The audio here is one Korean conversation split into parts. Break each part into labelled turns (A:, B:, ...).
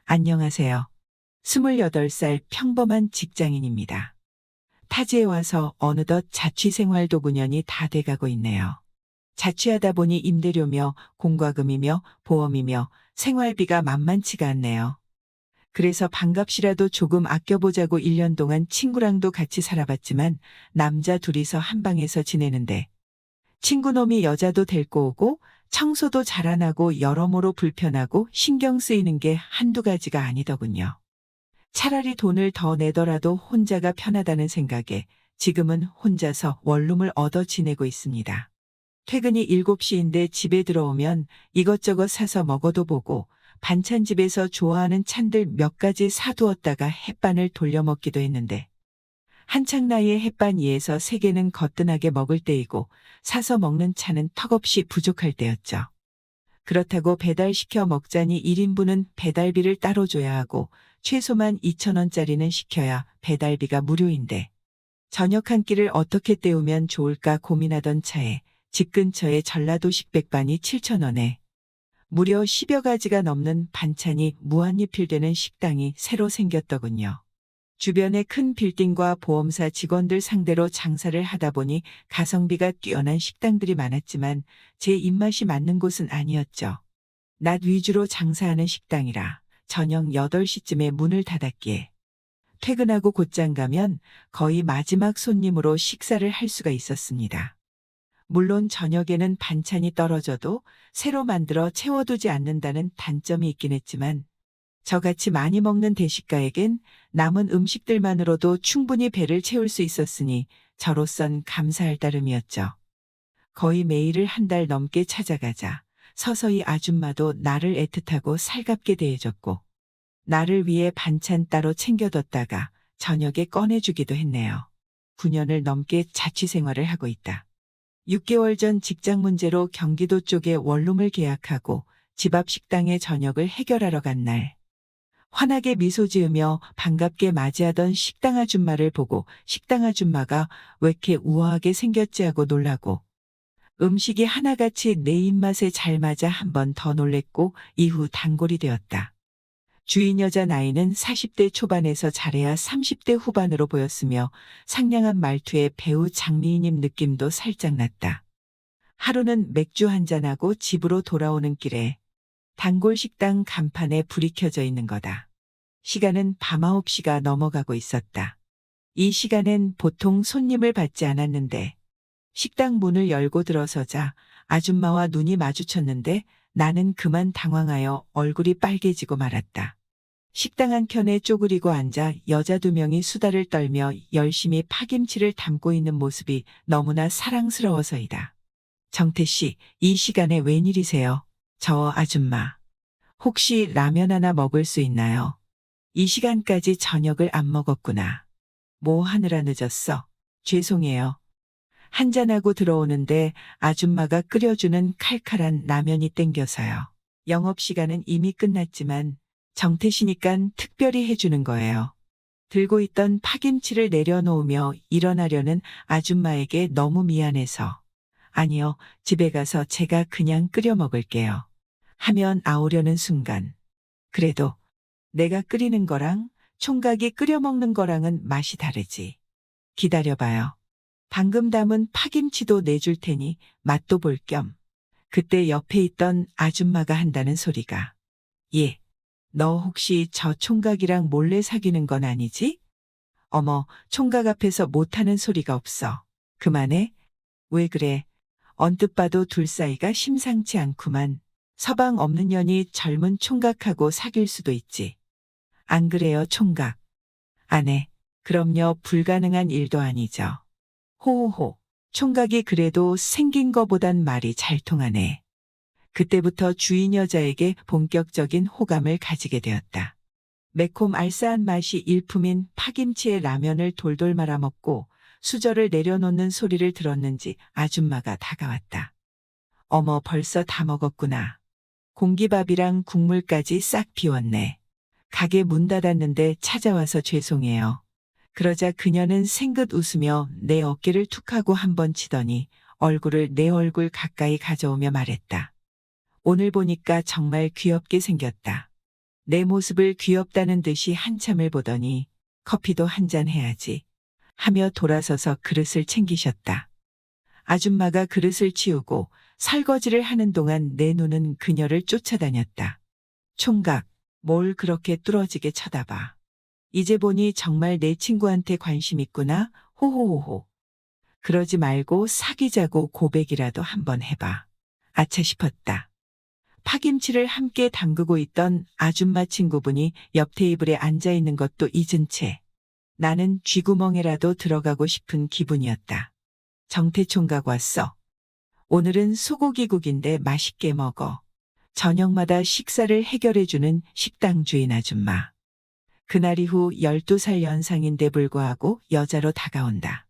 A: 안녕하세요. 28살 평범한 직장인입니다. 타지에 와서 어느덧 자취생활도 9년이 다 돼가고 있네요. 자취하다 보니 임대료며 공과금이며 보험이며 생활비가 만만치가 않네요. 그래서 반값이라도 조금 아껴보자고 1년 동안 친구랑도 같이 살아봤지만 남자 둘이서 한 방에서 지내는데 친구놈이 여자도 데리고 오고 청소도 잘 안 하고 여러모로 불편하고 신경 쓰이는 게 한두 가지가 아니더군요. 차라리 돈을 더 내더라도 혼자가 편하다는 생각에 지금은 혼자서 원룸을 얻어 지내고 있습니다. 퇴근이 7시인데 집에 들어오면 이것저것 사서 먹어도 보고 반찬집에서 좋아하는 찬들 몇 가지 사두었다가 햇반을 돌려 먹기도 했는데 한창 나이에 햇반 2에서 3개는 거뜬하게 먹을 때이고 사서 먹는 차는 턱없이 부족할 때였죠. 그렇다고 배달시켜 먹자니 1인분은 배달비를 따로 줘야 하고 최소만 2,000원짜리는 시켜야 배달비가 무료인데 저녁 한 끼를 어떻게 때우면 좋을까 고민하던 차에 집 근처에 전라도식 백반이 7,000원에 무려 10여 가지가 넘는 반찬이 무한리필되는 식당이 새로 생겼더군요. 주변에 큰 빌딩과 보험사 직원들 상대로 장사를 하다 보니 가성비가 뛰어난 식당들이 많았지만 제 입맛이 맞는 곳은 아니었죠. 낮 위주로 장사하는 식당이라 저녁 8시쯤에 문을 닫았기에 퇴근하고 곧장 가면 거의 마지막 손님으로 식사를 할 수가 있었습니다. 물론 저녁에는 반찬이 떨어져도 새로 만들어 채워두지 않는다는 단점이 있긴 했지만 저같이 많이 먹는 대식가에겐 남은 음식들만으로도 충분히 배를 채울 수 있었으니 저로선 감사할 따름이었죠. 거의 매일을 한 달 넘게 찾아가자 서서히 아줌마도 나를 애틋하고 살갑게 대해줬고 나를 위해 반찬 따로 챙겨뒀다가 저녁에 꺼내주기도 했네요. 9년을 넘게 자취 생활을 하고 있다. 6개월 전 직장 문제로 경기도 쪽에 원룸을 계약하고 집 앞 식당에 저녁을 해결하러 간 날. 환하게 미소 지으며 반갑게 맞이하던 식당 아줌마를 보고 식당 아줌마가 왜 이렇게 우아하게 생겼지 하고 놀라고 음식이 하나같이 내 입맛에 잘 맞아 한 번 더 놀랬고 이후 단골이 되었다. 주인 여자 나이는 40대 초반에서 잘해야 30대 후반으로 보였으며 상냥한 말투에 배우 장미희님 느낌도 살짝 났다. 하루는 맥주 한잔하고 집으로 돌아오는 길에 단골 식당 간판에 불이 켜져 있는 거다. 시간은 밤 9시가 넘어가고 있었다. 이 시간엔 보통 손님을 받지 않았는데 식당 문을 열고 들어서자 아줌마와 눈이 마주쳤는데 나는 그만 당황하여 얼굴이 빨개지고 말았다. 식당 한켠에 쪼그리고 앉아 여자 2명이 수다를 떨며 열심히 파김치를 담고 있는 모습이 너무나 사랑스러워서이다. 정태 씨, 이 시간에 웬일이세요? 저 아줌마. 혹시 라면 하나 먹을 수 있나요? 이 시간까지 저녁을 안 먹었구나. 뭐 하느라 늦었어? 죄송해요. 한잔하고 들어오는데 아줌마가 끓여주는 칼칼한 라면이 땡겨서요. 영업시간은 이미 끝났지만 정태시니깐 특별히 해주는 거예요. 들고 있던 파김치를 내려놓으며 일어나려는 아줌마에게 너무 미안해서 아니요, 집에 가서 제가 그냥 끓여 먹을게요. 하면 아우려는 순간 그래도 내가 끓이는 거랑 총각이 끓여 먹는 거랑은 맛이 다르지. 기다려봐요. 방금 담은 파김치도 내줄 테니 맛도 볼 겸. 그때 옆에 있던 아줌마가 한다는 소리가 예, 너 혹시 저 총각이랑 몰래 사귀는 건 아니지? 어머, 총각 앞에서 못하는 소리가 없어. 그만해? 왜 그래? 언뜻 봐도 둘 사이가 심상치 않구만. 서방 없는 년이 젊은 총각하고 사귈 수도 있지. 안 그래요, 총각? 안 해. 그럼요, 불가능한 일도 아니죠. 호호호. 총각이 그래도 생긴 거보단 말이 잘 통하네. 그때부터 주인 여자에게 본격적인 호감을 가지게 되었다. 매콤 알싸한 맛이 일품인 파김치에 라면을 돌돌 말아 먹고 수저를 내려놓는 소리를 들었는지 아줌마가 다가왔다. 어머, 벌써 다 먹었구나. 공기밥이랑 국물까지 싹 비웠네. 가게 문 닫았는데 찾아와서 죄송해요. 그러자 그녀는 생긋 웃으며 내 어깨를 툭 하고 한번 치더니 얼굴을 내 얼굴 가까이 가져오며 말했다. 오늘 보니까 정말 귀엽게 생겼다. 내 모습을 귀엽다는 듯이 한참을 보더니 커피도 한 잔 해야지 하며 돌아서서 그릇을 챙기셨다. 아줌마가 그릇을 치우고 설거지를 하는 동안 내 눈은 그녀를 쫓아다녔다. 총각, 뭘 그렇게 뚫어지게 쳐다봐. 이제 보니 정말 내 친구한테 관심 있구나. 호호호호. 그러지 말고 사귀자고 고백이라도 한번 해봐. 아차 싶었다. 파김치를 함께 담그고 있던 아줌마 친구분이 옆 테이블에 앉아 있는 것도 잊은 채 나는 쥐구멍에라도 들어가고 싶은 기분이었다. 정태 총각 왔어. 오늘은 소고기국인데 맛있게 먹어. 저녁마다 식사를 해결해주는 식당 주인 아줌마. 그날 이후 12살 연상인데 불구하고 여자로 다가온다.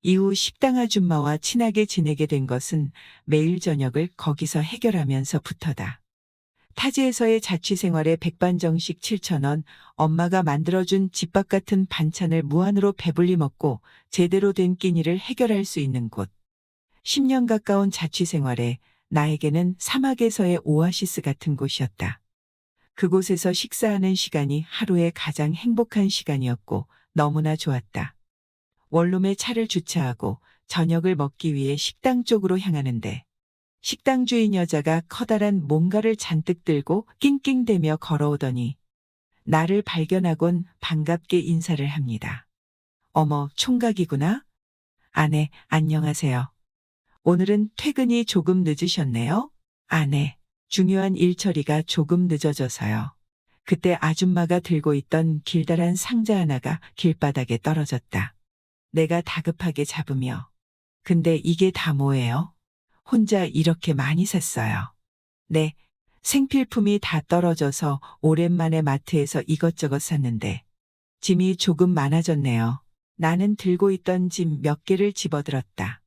A: 이후 식당 아줌마와 친하게 지내게 된 것은 매일 저녁을 거기서 해결하면서부터다. 타지에서의 자취생활에 백반정식 7,000원, 엄마가 만들어준 집밥 같은 반찬을 무한으로 배불리 먹고 제대로 된 끼니를 해결할 수 있는 곳. 10년 가까운 자취생활에 나에게는 사막에서의 오아시스 같은 곳이었다. 그곳에서 식사하는 시간이 하루의 가장 행복한 시간이었고 너무나 좋았다. 원룸에 차를 주차하고 저녁을 먹기 위해 식당 쪽으로 향하는데 식당 주인 여자가 커다란 뭔가를 잔뜩 들고 낑낑대며 걸어오더니 나를 발견하곤 반갑게 인사를 합니다. 어머, 총각이구나? 아내, 안녕하세요. 오늘은 퇴근이 조금 늦으셨네요? 아내, 중요한 일 처리가 조금 늦어져서요. 그때 아줌마가 들고 있던 길다란 상자 하나가 길바닥에 떨어졌다. 내가 다급하게 잡으며 근데 이게 다 뭐예요? 혼자 이렇게 많이 샀어요. 네, 생필품이 다 떨어져서 오랜만에 마트에서 이것저것 샀는데 짐이 조금 많아졌네요. 나는 들고 있던 짐 몇 개를 집어들었다.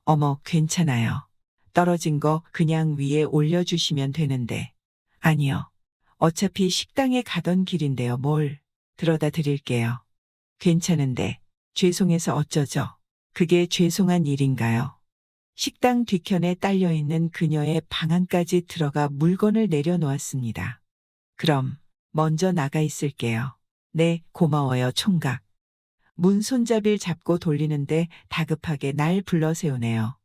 A: 어머, 괜찮아요. 떨어진 거 그냥 위에 올려주시면 되는데. 아니요. 어차피 식당에 가던 길인데요. 뭘 들어다 드릴게요. 괜찮은데 죄송해서 어쩌죠? 그게 죄송한 일인가요? 식당 뒤편에 딸려있는 그녀의 방 안까지 들어가 물건을 내려놓았습니다. 그럼 먼저 나가 있을게요. 네, 고마워요, 총각. 문 손잡이를 잡고 돌리는데 다급하게 날 불러 세우네요.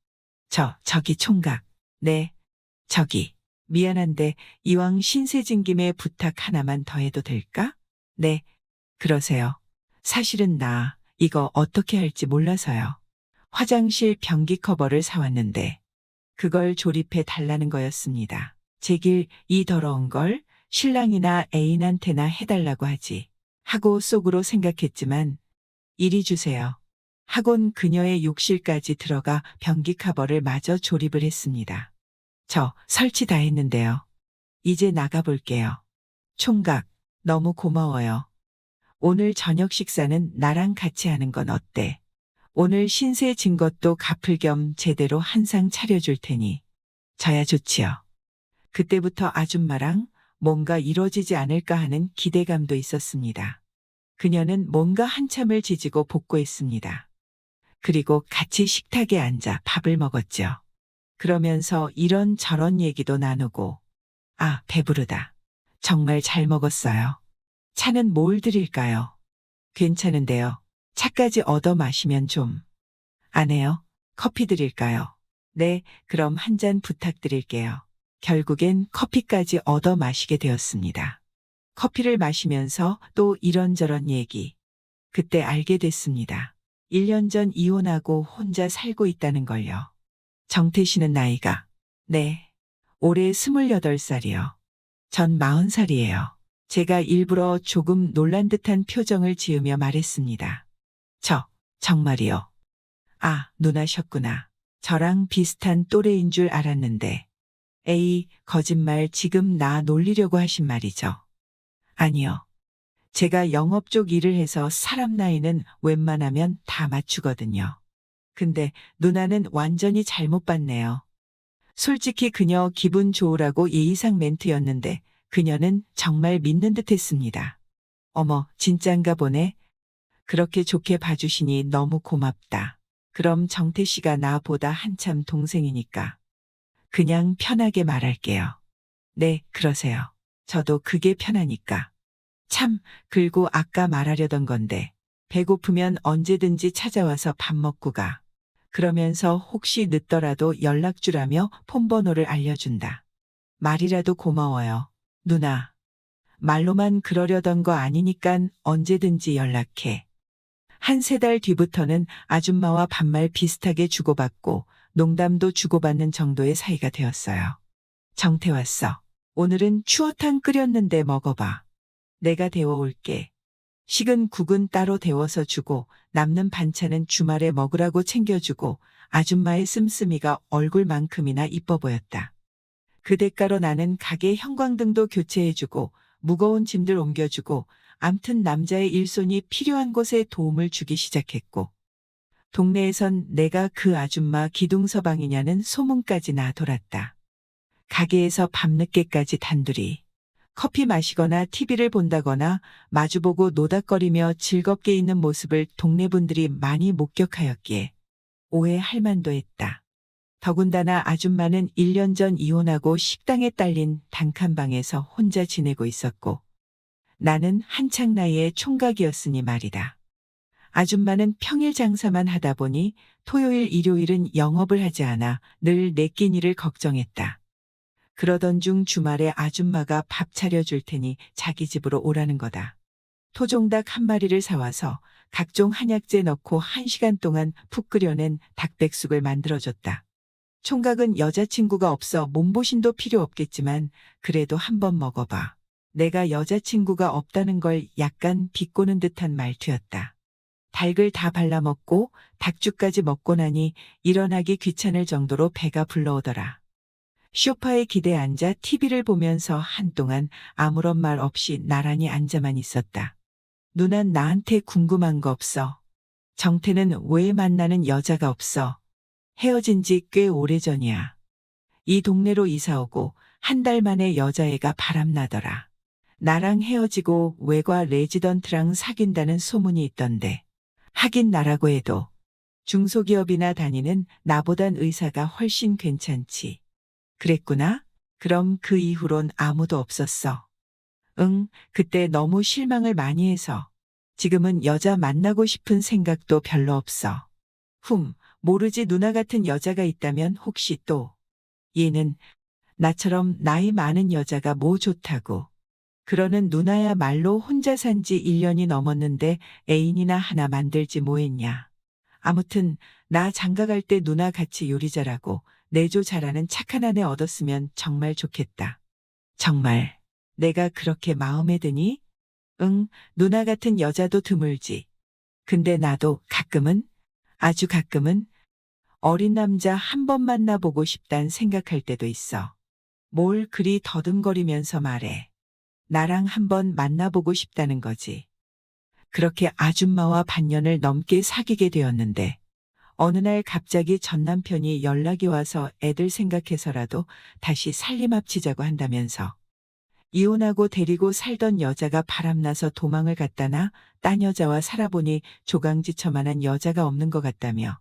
A: 저기 총각. 네, 저기. 미안한데 이왕 신세진 김에 부탁 하나만 더 해도 될까? 네, 그러세요. 사실은 나 이거 어떻게 할지 몰라서요. 화장실 변기 커버를 사왔는데 그걸 조립해 달라는 거였습니다. 제길 이 더러운 걸 신랑이나 애인한테나 해달라고 하지 하고 속으로 생각했지만 이리 주세요. 하곤 그녀의 욕실까지 들어가 변기 커버를 마저 조립을 했습니다. 저 설치 다 했는데요. 이제 나가볼게요. 총각, 너무 고마워요. 오늘 저녁 식사는 나랑 같이 하는 건 어때? 오늘 신세 진 것도 갚을 겸 제대로 한상 차려줄 테니. 저야 좋지요. 그때부터 아줌마랑 뭔가 이루어지지 않을까 하는 기대감도 있었습니다. 그녀는 뭔가 한참을 지지고 복구했습니다. 그리고 같이 식탁에 앉아 밥을 먹었죠. 그러면서 이런저런 얘기도 나누고, 아, 배부르다. 정말 잘 먹었어요. 차는 뭘 드릴까요? 괜찮은데요. 차까지 얻어 마시면 좀. 안 해요? 커피 드릴까요? 네, 그럼 한 잔 부탁드릴게요. 결국엔 커피까지 얻어 마시게 되었습니다. 커피를 마시면서 또 이런저런 얘기. 그때 알게 됐습니다. 1년 전 이혼하고 혼자 살고 있다는 걸요. 정태 씨는 나이가, 네, 올해 28살이요. 전 40살이에요. 제가 일부러 조금 놀란 듯한 표정을 지으며 말했습니다. 정말이요. 아, 누나셨구나. 저랑 비슷한 또래인 줄 알았는데. 에이, 거짓말 지금 나 놀리려고 하신 말이죠. 아니요. 제가 영업 쪽 일을 해서 사람 나이는 웬만하면 다 맞추거든요. 근데 누나는 완전히 잘못 봤네요. 솔직히 그녀 기분 좋으라고 예의상 멘트였는데 그녀는 정말 믿는 듯 했습니다. 어머, 진짠가 보네. 그렇게 좋게 봐주시니 너무 고맙다. 그럼 정태 씨가 나보다 한참 동생이니까 그냥 편하게 말할게요. 네, 그러세요. 저도 그게 편하니까. 참, 그리고 아까 말하려던 건데, 배고프면 언제든지 찾아와서 밥 먹고 가. 그러면서 혹시 늦더라도 연락 주라며 폰번호를 알려준다. 말이라도 고마워요. 누나. 말로만 그러려던 거 아니니깐 언제든지 연락해. 한 세 달 뒤부터는 아줌마와 반말 비슷하게 주고받고 농담도 주고받는 정도의 사이가 되었어요. 정태 왔어. 오늘은 추어탕 끓였는데 먹어봐. 내가 데워올게. 식은 국은 따로 데워서 주고 남는 반찬은 주말에 먹으라고 챙겨주고 아줌마의 씀씀이가 얼굴만큼이나 이뻐 보였다. 그 대가로 나는 가게 형광등도 교체해주고 무거운 짐들 옮겨주고 암튼 남자의 일손이 필요한 곳에 도움을 주기 시작했고 동네에선 내가 그 아줌마 기둥서방이냐는 소문까지 나 돌았다. 가게에서 밤늦게까지 단둘이 커피 마시거나 TV를 본다거나 마주보고 노닥거리며 즐겁게 있는 모습을 동네 분들이 많이 목격하였기에 오해할 만도 했다. 더군다나 아줌마는 1년 전 이혼하고 식당에 딸린 단칸방에서 혼자 지내고 있었고 나는 한창 나이에 총각이었으니 말이다. 아줌마는 평일 장사만 하다 보니 토요일 일요일은 영업을 하지 않아 늘 내 끼니를 걱정했다. 그러던 중 주말에 아줌마가 밥 차려줄 테니 자기 집으로 오라는 거다. 토종닭 한 마리를 사와서 각종 한약재 넣고 1시간 동안 푹 끓여낸 닭백숙을 만들어줬다. 총각은 여자친구가 없어 몸보신도 필요 없겠지만 그래도 한번 먹어봐. 내가 여자친구가 없다는 걸 약간 비꼬는 듯한 말투였다. 닭을 다 발라먹고 닭죽까지 먹고 나니 일어나기 귀찮을 정도로 배가 불러오더라. 소파에 기대 앉아 TV를 보면서 한동안 아무런 말 없이 나란히 앉아만 있었다. 누난 나한테 궁금한 거 없어? 정태는 왜 만나는 여자가 없어? 헤어진 지 꽤 오래전이야. 이 동네로 이사오고 한 달 만에 여자애가 바람나더라. 나랑 헤어지고 외과 레지던트랑 사귄다는 소문이 있던데. 하긴 나라고 해도 중소기업이나 다니는 나보단 의사가 훨씬 괜찮지. 그랬구나? 그럼 그 이후론 아무도 없었어. 응, 그때 너무 실망을 많이 해서. 지금은 여자 만나고 싶은 생각도 별로 없어. 모르지 누나 같은 여자가 있다면 혹시 또. 얘는 나처럼 나이 많은 여자가 뭐 좋다고. 그러는 누나야말로 혼자 산 지 1년이 넘었는데 애인이나 하나 만들지 뭐했냐. 아무튼 나 장가갈 때 누나 같이 요리 잘하고 내조 잘하는 착한 아내 얻었으면 정말 좋겠다. 정말 내가 그렇게 마음에 드니? 응, 누나 같은 여자도 드물지. 근데 나도 가끔은, 아주 가끔은 어린 남자 한 번 만나보고 싶단 생각할 때도 있어. 뭘 그리 더듬거리면서 말해. 나랑 한번 만나보고 싶다는 거지. 그렇게 아줌마와 반년을 넘게 사귀게 되었는데 어느 날 갑자기 전 남편이 연락이 와서 애들 생각해서라도 다시 살림 합치자고 한다면서 이혼하고 데리고 살던 여자가 바람나서 도망을 갔다나 딴 여자와 살아보니 조강지처만한 여자가 없는 것 같다며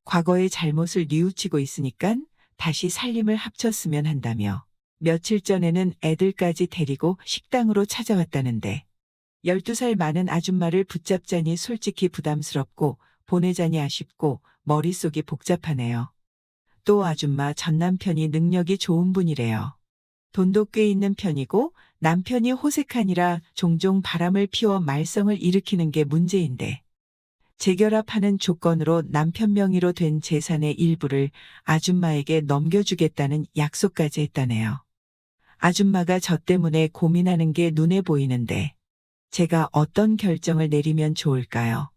A: 과거의 잘못을 뉘우치고 있으니깐 다시 살림을 합쳤으면 한다며 며칠 전에는 애들까지 데리고 식당으로 찾아왔다는데 12살 많은 아줌마를 붙잡자니 솔직히 부담스럽고 보내자니 아쉽고 머릿속이 복잡하네요. 또 아줌마 전 남편이 능력이 좋은 분이래요. 돈도 꽤 있는 편이고 남편이 호색하니라 종종 바람을 피워 말썽을 일으키는 게 문제인데 재결합하는 조건으로 남편 명의로 된 재산의 일부를 아줌마에게 넘겨주겠다는 약속까지 했다네요. 아줌마가 저 때문에 고민하는 게 눈에 보이는데 제가 어떤 결정을 내리면 좋을까요?